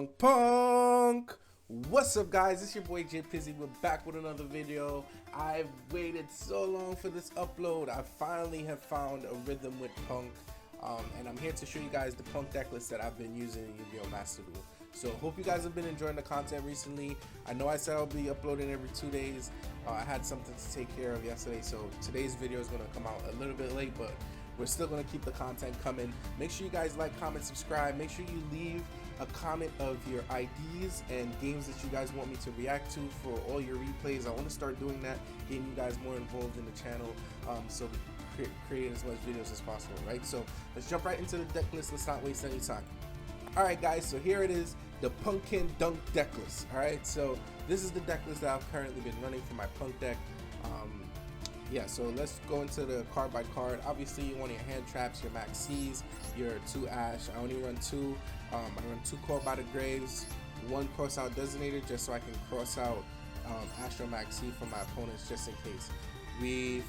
Punk. What's up, guys? It's your boy J Pizzy. We're back with another video. I've waited so long for this upload. I finally have found a rhythm with Punk, and I'm here to show you guys the Punk deck list that I've been using in Yu-Gi-Oh! Master Duel. So hope you guys have been enjoying the content recently. I know I said I'll be uploading every 2 days. I had something to take care of yesterday, so today's video is going to come out a little bit late, but we're still going to keep the content coming. Make sure you guys like, comment, subscribe. Make sure you leave a comment of your IDs and games that you guys want me to react to for all your replays. I want to start doing that, getting you guys more involved in the channel, so we create as much videos as possible, right? So let's jump right into the deck list. Let's not waste any time. Alright guys, so here it is, the P.U.N.K deck list. Alright, so this is the deck list that I've currently been running for my Punk deck. Yeah, so let's go into the card by card. Obviously, you want your hand traps, your max C's, your 2 Ash. I only run 2. I run 2 Call by the Graves, 1 cross out designated just so I can cross out Astro Max C for my opponents just in case.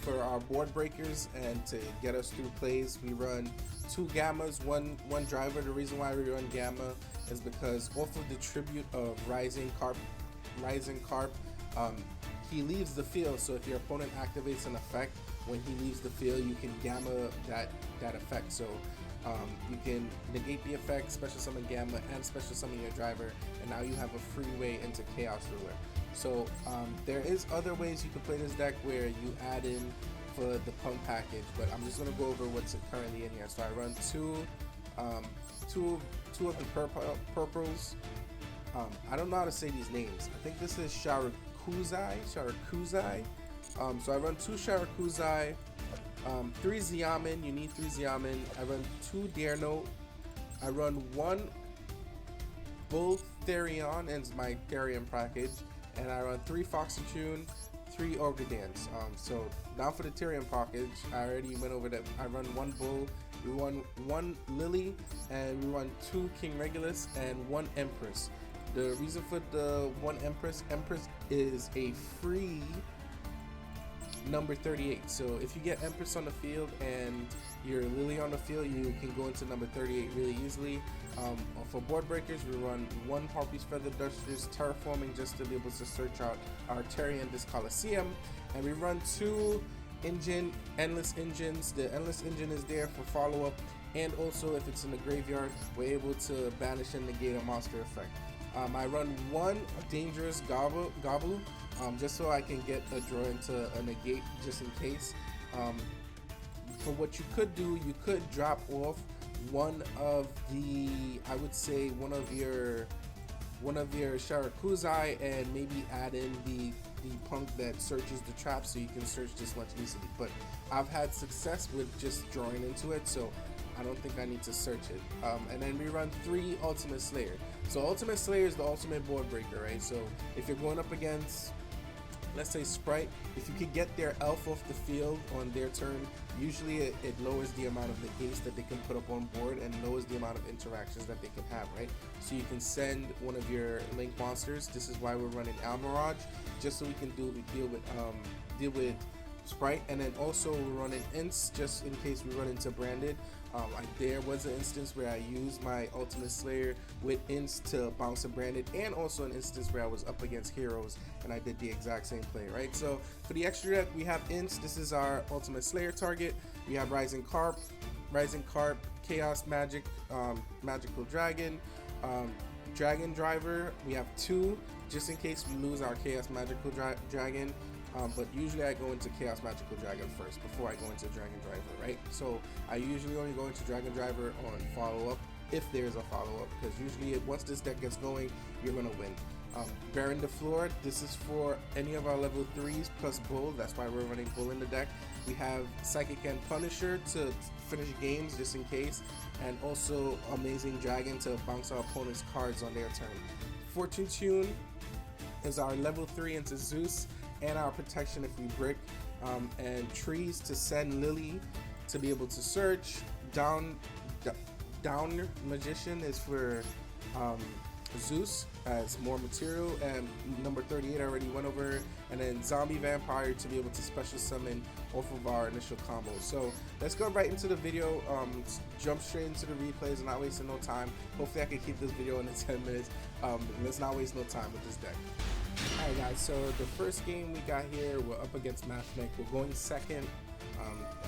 For our board breakers and to get us through plays, we run 2 Gammas, one driver. The reason why we run Gamma is because off of the tribute of Rising Carp, he leaves the field, so if your opponent activates an effect when he leaves the field, you can Gamma that effect. So you can negate the effect, special summon Gamma, and special summon your driver, and now you have a free way into Chaos Ruler. So there is other ways you can play this deck where you add in for the Punk package, but I'm just gonna go over what's currently in here. So I run two of the purples. I don't know how to say these names. I think this is Sharakuzai. So I run 2 Sharakuzai, 3 Xiamen. You need 3 Xiamen. I run 2 Dare Note. I run 1 Bull THERION as my THERION package, and I run 3 Foxytune, 3 Orgadance. So now for the THERION package, I already went over that. I run 1 Bull, we run 1 Lily, and we run 2 King Regulus and 1 Empress. The reason for the 1 Empress is a free number 38. So if you get Empress on the field and your Lily on the field, you can go into number 38 really easily. For board breakers, we run 1 Harpy's Feather Duster's Terraforming just to be able to search out our Terry and this Coliseum, and we run 2 Endless Engines. The Endless Engine is there for follow-up, and also if it's in the graveyard, we're able to banish and negate a monster effect. I run 1 Dangerous Gobble, just so I can get a draw into a negate just in case. For what you could do, you could drop off one of your Sharakuzai and maybe add in the Punk that searches the trap, so you can search this much easily. But I've had success with just drawing into it, so I don't think I need to search it. And then we run 3 Ultimate Slayer. So Ultimate Slayer is the ultimate board breaker, right? So if you're going up against, let's say, Sprite, if you could get their elf off the field on their turn, usually it lowers the amount of negates that they can put up on board and lowers the amount of interactions that they can have, right? So you can send one of your link monsters. This is why we're running Almirage, just so we can deal with Sprite. And then also we're running Ints just in case we run into Branded. There was an instance where I used my Ultimate Slayer with Ints to bounce a Branded, and also an instance where I was up against Heroes and I did the exact same play, right? So for the extra deck, we have Ints. This is our Ultimate Slayer target. We have Rising Carp, Chaos Magic, Magical Dragon, Dragon Driver. We have 2 just in case we lose our Chaos Magical Dragon. But usually I go into Chaos Magical Dragon first before I go into Dragon Driver, right? So I usually only go into Dragon Driver on follow-up, if there's a follow-up, because usually once this deck gets going, you're going to win. Baron the Floor, this is for any of our level 3s plus Bull. That's why we're running Bull in the deck. We have Psychic and Punisher to finish games just in case, and also Amazing Dragon to bounce our opponent's cards on their turn. Fortune Tune is our level 3 into Zeus, and our protection if we brick, and Trees to send Lily to be able to search. Down Magician is for Zeus as more material, and number 38 I already went over, and then Zombie Vampire to be able to special summon off of our initial combo. So let's go right into the video, jump straight into the replays and not wasting no time. Hopefully I can keep this video under 10 minutes. Let's not waste no time with this deck. Alright guys, so the first game we got here, we're up against Mathmech. We're going second.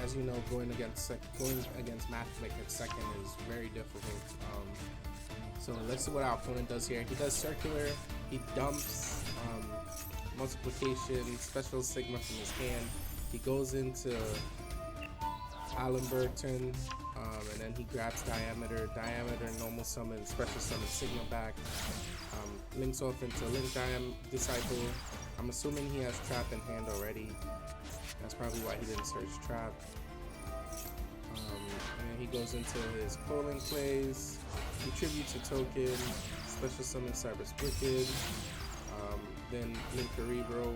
As you know, going against Mathmech at second is very difficult. So let's see what our opponent does here. He does circular, he dumps multiplication, special Sigma from his hand. He goes into Alimberton, and then he grabs Diameter, normal summon, special summon Sigma back, links off into Link Disciple. I'm assuming he has Trap in hand already. That's probably why he didn't search Trap. And then he goes into his polling plays, he tributes a token, special summon Cyber's Wicked, then Link Cerebro.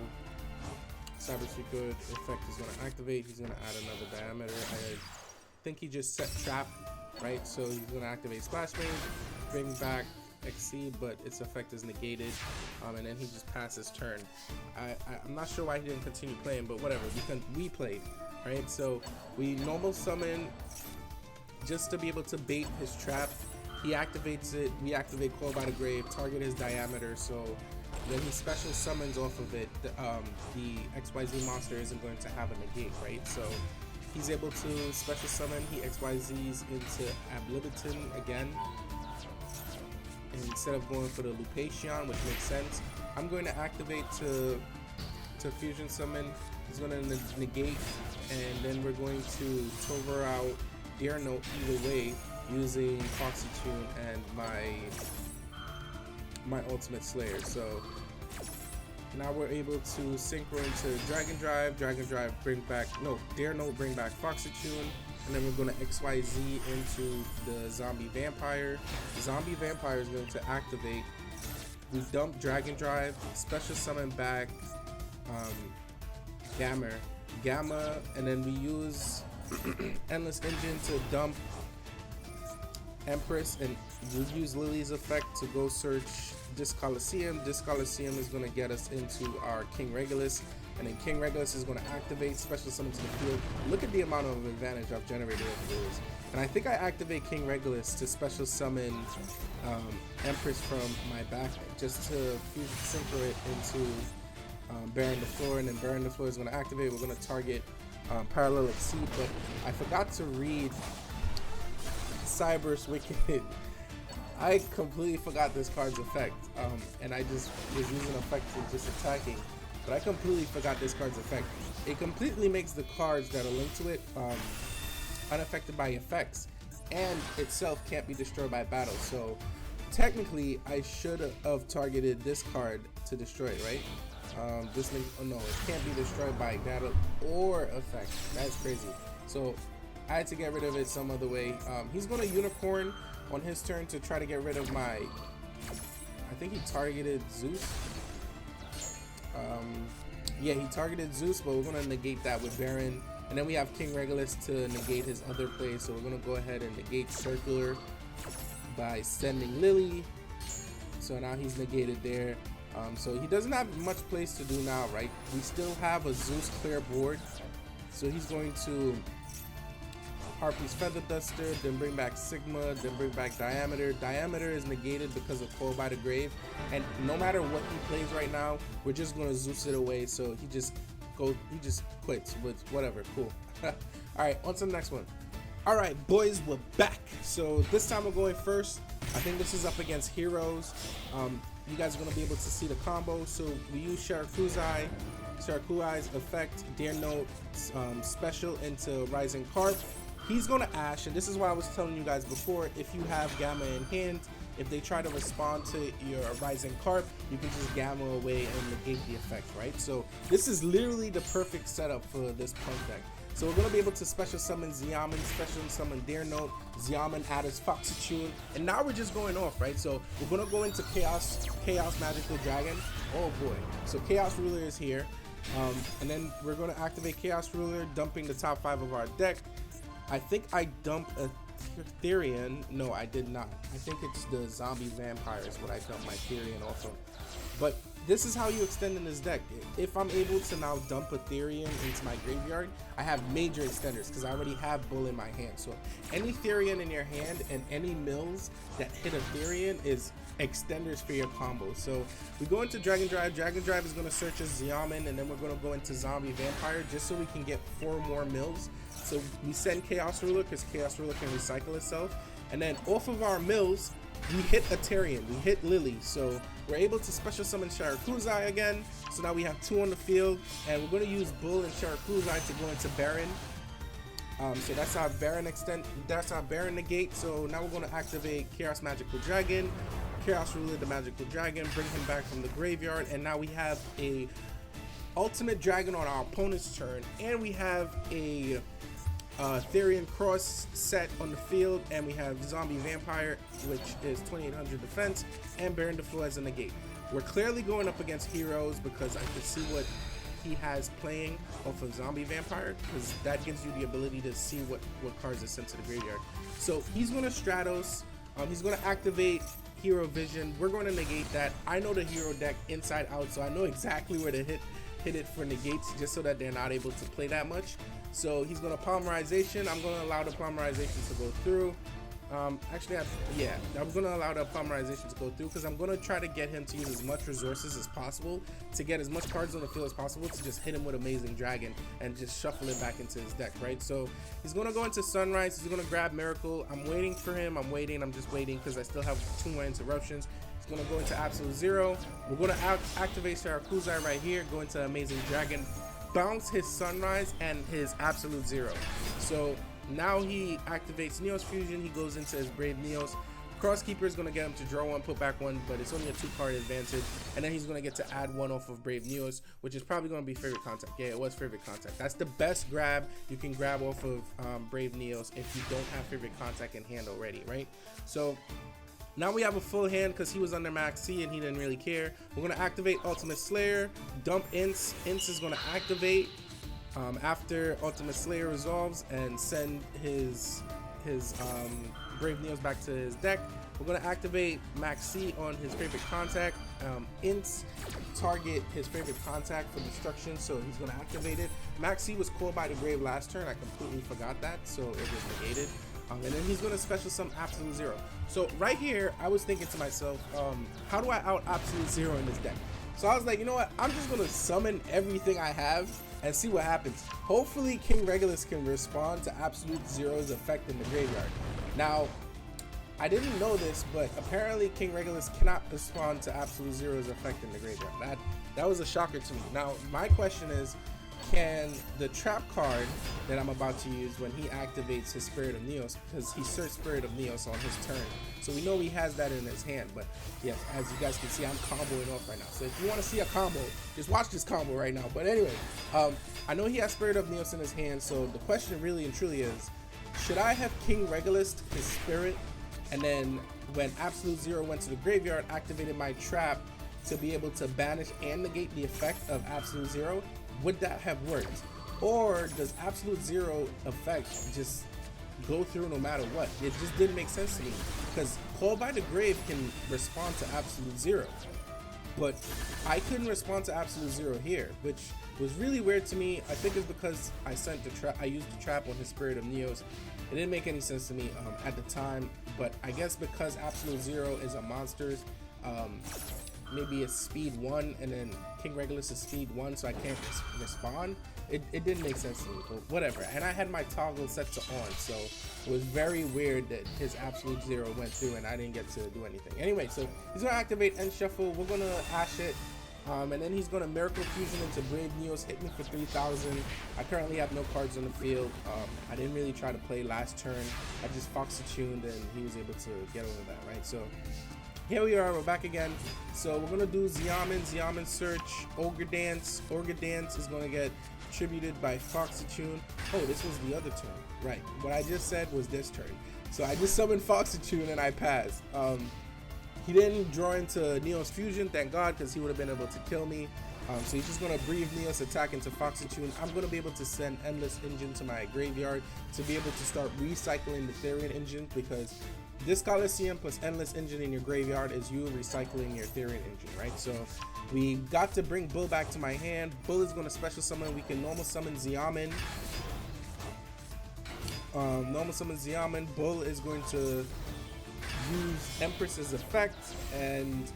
Cyber's Wicked effect is going to activate, he's going to add another Diameter. I think he just set Trap, right? So he's going to activate Splash Mage, bring back XC, but its effect is negated, and then he just passes turn. I'm not sure why he didn't continue playing, but whatever, we played, right? So we normal summon just to be able to bait his trap. He activates it, we activate Call by the Grave, target his Diameter, so when he special summons off of it, the XYZ monster isn't going to have a negate, right? So he's able to special summon, he XYZs into Ablibiton again, instead of going for the Lupation, which makes sense. I'm going to activate to fusion summon. He's going to negate, and then we're going to Tover out Dear Note either way using Foxy Tune and my Ultimate Slayer. So now we're able to synchro into Dragon Drive, bring back, no, Dare Note, bring back Foxy Tune, and then we're going to XYZ into the Zombie Vampire. The Zombie Vampire is going to activate. We dump Dragon Drive, special summon back Gamma, and then we use Endless Engine to dump Empress, and we use Lily's effect to go search This Coliseum. This Coliseum is going to get us into our King Regulus, and then King Regulus is going to activate, special summon to the field. Look at the amount of advantage I've generated over this. And I think I activate King Regulus to special summon Empress from my back, just to synchro it into Baron the Floor, and then Baron the Floor is going to activate. We're going to target Parallel Exceed, but I forgot to read Cyber's Wicked. I completely forgot this card's effect, and I just was using effect to just attacking, but I completely forgot this card's effect. It completely makes the cards that are linked to it unaffected by effects, and itself can't be destroyed by battle. So technically I should have targeted this card to destroy it, right? This link, oh no, it can't be destroyed by battle or effect. That's crazy. So I had to get rid of it some other way. He's going to Unicorn on his turn to try to get rid of my, I think he targeted Zeus. Yeah, he targeted Zeus, but we're going to negate that with Baron. And then we have King Regulus to negate his other plays. So we're going to go ahead and negate Circular by sending Lily. So now he's negated there. So he doesn't have much place to do now, right? We still have a Zeus clear board. So he's going to Harpy's Feather Duster, then bring back Sigma, then bring back Diameter. Diameter is negated because of Call by the Grave, and no matter what he plays right now, we're just going to Zeus it away. So he just quits with whatever. Cool. All right, on to the next one. All right, boys, we're back. So this time we're going first. I think this is up against Heroes. You guys are going to be able to see the combo. So we use Sharakuzai's effect, Dear Note, special into Rising Carp. He's going to Ash, and this is what I was telling you guys before. If you have Gamma in hand, if they try to respond to your Rising Carp, you can just Gamma away and negate the effect, right? So this is literally the perfect setup for this Punk deck. So we're going to be able to special summon Xiamen, special summon Dear Note, Xiamen add his Foxy Tune, and now we're just going off, right? So we're going to go into Chaos Magical Dragon. Oh boy. So Chaos Ruler is here. And then we're going to activate Chaos Ruler, dumping the top 5 of our deck. I think I dump a THERION. No, I did not. I think it's the zombie vampires what I dump my THERION off of. But this is how you extend in this deck. If I'm able to now dump a THERION into my graveyard, I have major extenders because I already have Bull in my hand. So any THERION in your hand and any mills that hit a THERION is extenders for your combo. So we go into Dragon Drive. Dragon Drive is going to search as Amin, and then we're going to go into Zombie Vampire just so we can get 4 more mills. So we send Chaos Ruler because Chaos Ruler can recycle itself, and then off of our mills we hit a THERION, we hit Lily, so we're able to special summon Sharakuzai again. So now we have 2 on the field, and we're going to use Bull and Sharakuzai to go into Baron. So that's our Baron extend. That's our Baron negate. So now we're going to activate Chaos Magical Dragon, Chaos Ruler the Magical Dragon, bring him back from the graveyard, and now we have a Ultimate Dragon on our opponent's turn, and we have a THERION cross set on the field, and we have Zombie Vampire, which is 2800 defense, and Baron the Floor as a negate. We're clearly going up against heroes because I can see what he has playing off of Zombie Vampire, because that gives you the ability to see what cards are sent to the graveyard. So he's going to Stratos, he's going to activate Hero Vision. We're going to negate that. I know the hero deck inside out, so I know exactly where to hit it for negates, just so that they're not able to play that much. So he's going to Polymerization. I'm going to allow the Polymerization to go through. I'm going to allow the Polymerization to go through because I'm going to try to get him to use as much resources as possible to get as much cards on the field as possible to just hit him with Amazing Dragon and just shuffle it back into his deck, right? So he's going to go into Sunrise. He's going to grab Miracle. I'm waiting for him. I'm just waiting because I still have 2 more interruptions. He's going to go into Absolute Zero. We're going to activate Sharakuzai right here, go into Amazing Dragon, bounce his Sunrise and his Absolute Zero. So now he activates Neos Fusion. He goes into his Brave Neos. Crosskeeper is going to get him to draw 1, put back 1, but it's only a 2-card advantage. And then he's going to get to add 1 off of Brave Neos, which is probably going to be Favorite Contact. Yeah, it was Favorite Contact. That's the best grab you can grab off of Brave Neos if you don't have Favorite Contact in hand already, right? So now we have a full hand because he was under Max C and he didn't really care. We're going to activate Ultimate Slayer, dump Ince. Ince is going to activate after Ultimate Slayer resolves and send his Brave Neos back to his deck. We're going to activate Max C on his Favorite Contact. Ince target his Favorite Contact for destruction, so he's going to activate it. Max C was called by the grave last turn. I completely forgot that, so it was negated. And then he's going to special summon Absolute Zero. So right here, I was thinking to myself, how do I out Absolute Zero in this deck? So I was like, you know what? I'm just going to summon everything I have and see what happens. Hopefully King Regulus can respond to Absolute Zero's effect in the graveyard. Now, I didn't know this, but apparently King Regulus cannot respond to Absolute Zero's effect in the graveyard. That was a shocker to me. Now, my question is, can the trap card that I'm about to use when he activates his Spirit of Neos, because he searched Spirit of Neos on his turn, so we know he has that in his hand, but yeah, as you guys can see, I'm comboing off right now. So if you want to see a combo, just watch this combo right now. But anyway, I know he has Spirit of Neos in his hand, so the question really and truly is, should I have King Regulus his Spirit, and then when Absolute Zero went to the graveyard, activated my trap to be able to banish and negate the effect of Absolute Zero? Would that have worked? Or does Absolute Zero effect just go through no matter what? It just didn't make sense to me, because Call by the Grave can respond to Absolute Zero, but I couldn't respond to Absolute Zero here, which was really weird to me. I think it's because I used the trap on his Spirit of Neos. It didn't make any sense to me at the time, but I guess because Absolute Zero is a monster's, maybe it's speed 1 and then King Regulus is speed 1, so I can't respond. It didn't make sense to me, but whatever. And I had my toggle set to on, so it was very weird that his Absolute Zero went through and I didn't get to do anything. Anyway, so he's gonna activate End Shuffle. We're gonna Ash it, and then he's gonna Miracle Fusion into Brave Neos, hit me for 3,000. I currently have no cards on the field. I didn't really try to play last turn. I just Fox tuned and he was able to get over that, right? So here we are, we're back again. So we're gonna do Xiamen Search, Ogre Dance. Ogre Dance is gonna get tributed by Foxatune. Oh, this was the other turn, right? What I just said was this turn. So I just summoned Foxatune and I passed. He didn't draw into Neos Fusion, thank God, because he would have been able to kill me. So he's just gonna breathe Neos attack into Foxy Tune. I'm gonna be able to send Endless Engine to my graveyard to be able to start recycling the THERION engine, because this Coliseum plus Endless Engine in your graveyard is you recycling your THERION engine, right? So we got to bring Bull back to my hand. Bull is gonna special summon. We can normal summon Xiamen. Bull is going to use Empress's effect and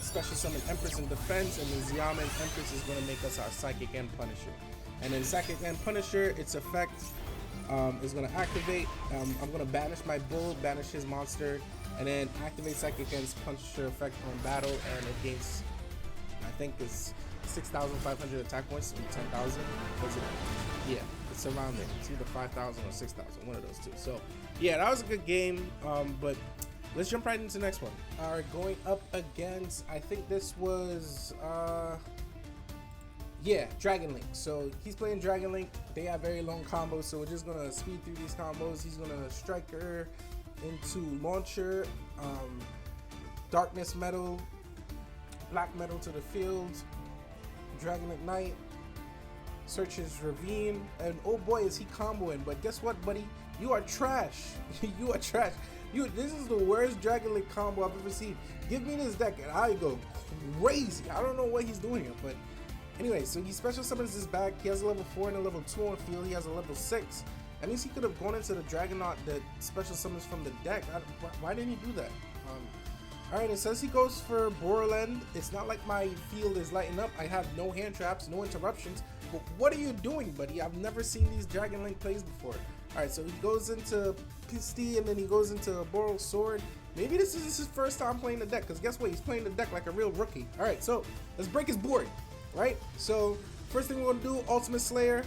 special summon Empress in defense, and then Xiamen Empress is going to make us our Psychic End Punisher. And then Psychic End Punisher, its effect is going to activate. I'm going to banish my Bull, banish his monster, and then activate Psychic End's Punisher effect on battle, and it gains, I think it's 6,500 attack points and 10,000. Yeah, it's around there. It's either 5,000 or 6,000, one of those two. So yeah, that was a good game, but let's jump right into the next one. All right, going up against, I think this was, yeah, Dragon Link. So he's playing Dragon Link. They have very long combos, so we're just gonna speed through these combos. He's gonna Striker into Launcher, Darkness Metal, Black Metal to the field, Dragon Ignite, searches Ravine, and oh boy is he comboing. But guess what, buddy? You are trash. You are trash. This is the worst Dragon Link combo I've ever seen. Give me this deck and I go crazy. I don't know what he's doing here, but anyway, so he special summons his back. He has a level 4 and a level 2 on field. He has a level 6. That means he could have gone into the Dragonaut that special summons from the deck. Why didn't he do that? Alright, it says he goes for Borland. It's not like my field is lighting up. I have no hand traps, no interruptions. But what are you doing, buddy? I've never seen these Dragon Link plays before. Alright, so he goes into Pisty and then he goes into Boral Sword. Maybe this is his first time playing the deck, because guess what? He's playing the deck like a real rookie. Alright, so let's break his board, right? So first thing we're going to do, Ultimate Slayer.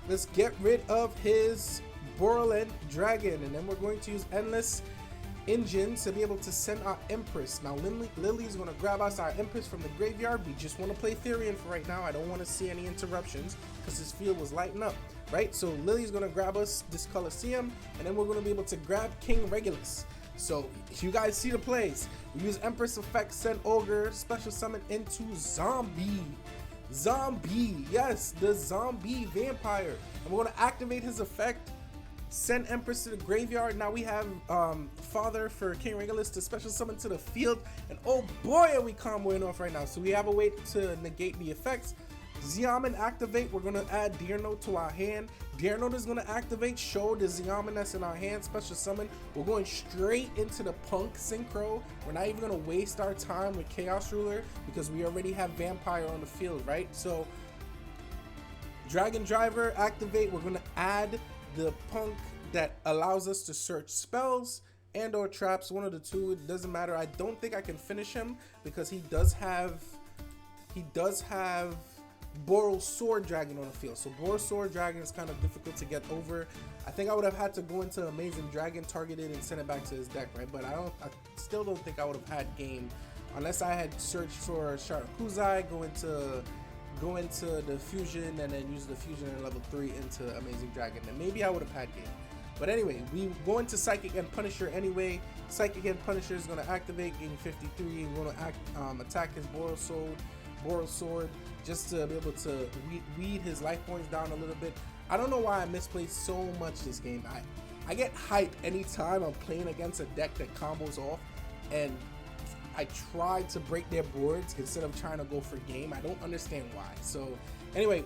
Let's get rid of his Borland Dragon, and then we're going to use Endless Engine to be able to send our Empress. Now Lily is going to grab us our Empress from the graveyard. We just want to play THERION for right now. I don't want to see any interruptions because his field was lighting up, right? So Lily's going to grab us this Coliseum, and then we're going to be able to grab King Regulus. So you guys see the plays. We use Empress effect, send Ogre, special summon into Zombie. Yes, the Zombie Vampire. And we're going to activate his effect, send Empress to the graveyard. Now we have Father for King Regulus to special summon to the field, and oh boy are we comboing off right now. So we have a way to negate the effects. Xiamen activate. We're gonna add Deer Note to our hand. Deer Note is gonna activate, show the Xiamen that's in our hand, special summon. We're going straight into the P.U.N.K synchro. We're not even gonna waste our time with Chaos Ruler because we already have Vampire on the field, right? So Dragon Driver activate. We're gonna add the P.U.N.K that allows us to search spells and or traps, one of the two. It doesn't matter. I don't think I can finish him because he does have Boral Sword Dragon on the field. So Boral Sword Dragon is kind of difficult to get over. I think I would have had to go into Amazing Dragon, target it, and send it back to his deck, right? But I still don't think I would have had game unless I had searched for Sharakuzai, go into the fusion, and then use the fusion in level 3 into Amazing Dragon, and maybe I would have had game. But anyway, we go into Psychic End Punisher anyway. Psychic End Punisher is going to activate, gain 53. We're going to attack his Boral Sword just to be able to weed his life points down a little bit. I don't know why I misplayed so much this game. I get hyped anytime I'm playing against a deck that combos off, and I try to break their boards instead of trying to go for game. I don't understand why. So anyway,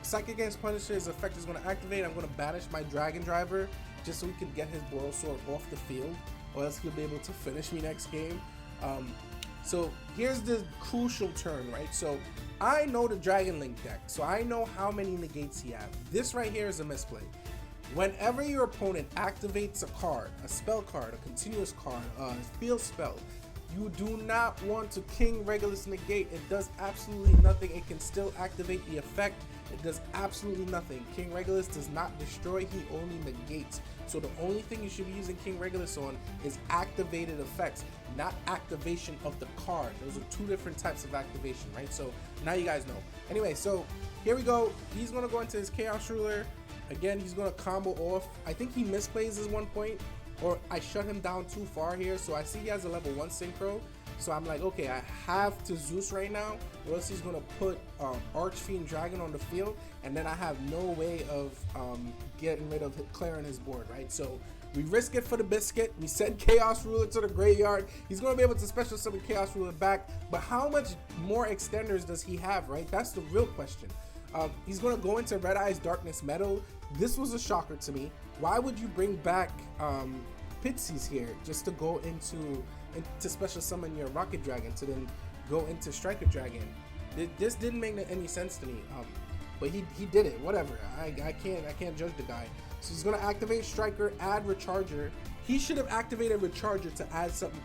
Psychic End Punisher's effect is going to activate. I'm going to banish my Dragon Driver just so we can get his Boral Sword off the field, or else he'll be able to finish me next game. So here's the crucial turn, right? So I know the Dragon Link deck, so I know how many negates he has. This right here is a misplay. Whenever your opponent activates a card, a spell card, a continuous card, a field spell, you do not want to King Regulus negate. It does absolutely nothing. It can still activate the effect. It does absolutely nothing. King Regulus does not destroy, he only negates. So the only thing you should be using King Regulus on is activated effects, not activation of the card. Those are two different types of activation, right? So now you guys know. Anyway, so here we go. He's gonna go into his Chaos Ruler. Again, he's gonna combo off. I think he misplays his 1 point, or I shut him down too far here. So I see he has a level 1 synchro. So I'm like, okay, I have to Zeus right now, or else he's gonna put Archfiend Dragon on the field, and then I have no way of getting rid of clearing his board, right? So we risk it for the biscuit. We send Chaos Ruler to the graveyard. He's gonna be able to special summon Chaos Ruler back, but how much more extenders does he have, right? That's the real question. He's gonna go into Red Eyes Darkness Meadow. This was a shocker to me. Why would you bring back Pixies here just to go into special summon your Rocket Dragon to then go into Striker Dragon? This didn't make any sense to me. But he did it. Whatever. I can't judge the guy. So he's gonna activate Striker, add Recharger. He should have activated Recharger to add something,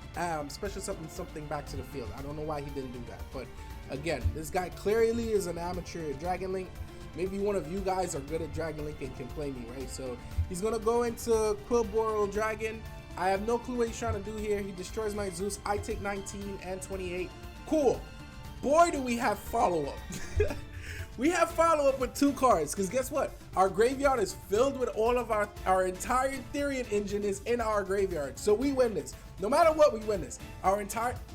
special something back to the field. I don't know why he didn't do that. But again, this guy clearly is an amateur at Dragon Link. Maybe one of you guys are good at Dragon Link and can play me, right? So he's gonna go into Quillboral Dragon. I have no clue what he's trying to do here. He destroys my Zeus. I take 19 and 28. Cool. Boy, do we have follow-up. We have follow-up with 2 cards, because guess what? Our graveyard is filled with all of our entire Therion engine is in our graveyard. So we win this. No matter what, we win this.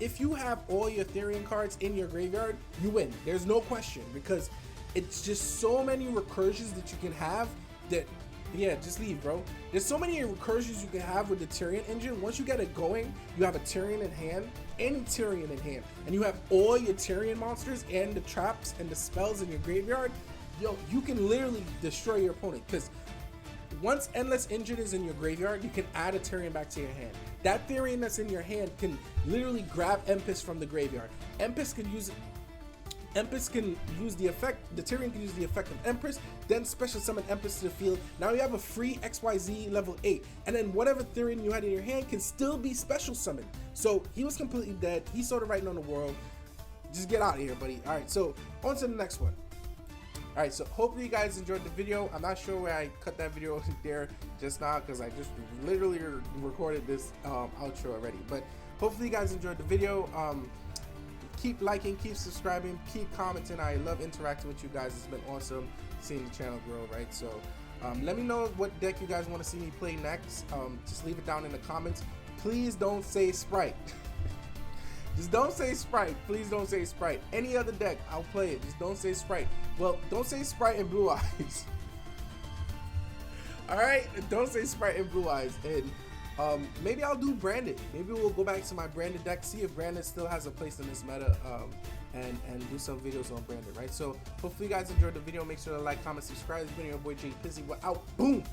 If you have all your Therion cards in your graveyard, you win. There's no question, because it's just so many recursions that you can have that, yeah, just leave, bro. There's so many recursions you can have with the Therion engine. Once you get it going, you have a Therion in hand, any Therion in hand, and you have all your Therion monsters and the traps and the spells in your graveyard. Yo, you can literally destroy your opponent, because once Endless Engine is in your graveyard, you can add a Therion back to your hand. That Therion that's in your hand can literally grab Empis from the graveyard. Empis can use the effect, the Therion can use the effect of Empress, then special summon Empress to the field. Now you have a free XYZ level 8, and then whatever Therion you had in your hand can still be special summoned. So he was completely dead. He saw the writing on the world. Just get out of here, buddy. Alright, so on to the next one. Alright, so hopefully you guys enjoyed the video. I'm not sure where I cut that video there just now, because I just literally recorded this outro already. But hopefully you guys enjoyed the video. Keep liking, keep subscribing, keep commenting. I love interacting with you guys. It's been awesome seeing the channel grow, right? So let me know what deck you guys want to see me play next. Just leave it down in the comments. Please don't say Sprite. Just don't say Sprite. Please don't say Sprite. Any other deck, I'll play it. Just don't say Sprite. Well, don't say Sprite and Blue Eyes. Alright? Don't say Sprite and Blue Eyes. And maybe I'll do Branded. Maybe we'll go back to my Branded deck, see if Branded still has a place in this meta, and do some videos on Branded, right? So hopefully you guys enjoyed the video. Make sure to like, comment, subscribe. It's been your boy Jay Pizzy. We're out. Boom!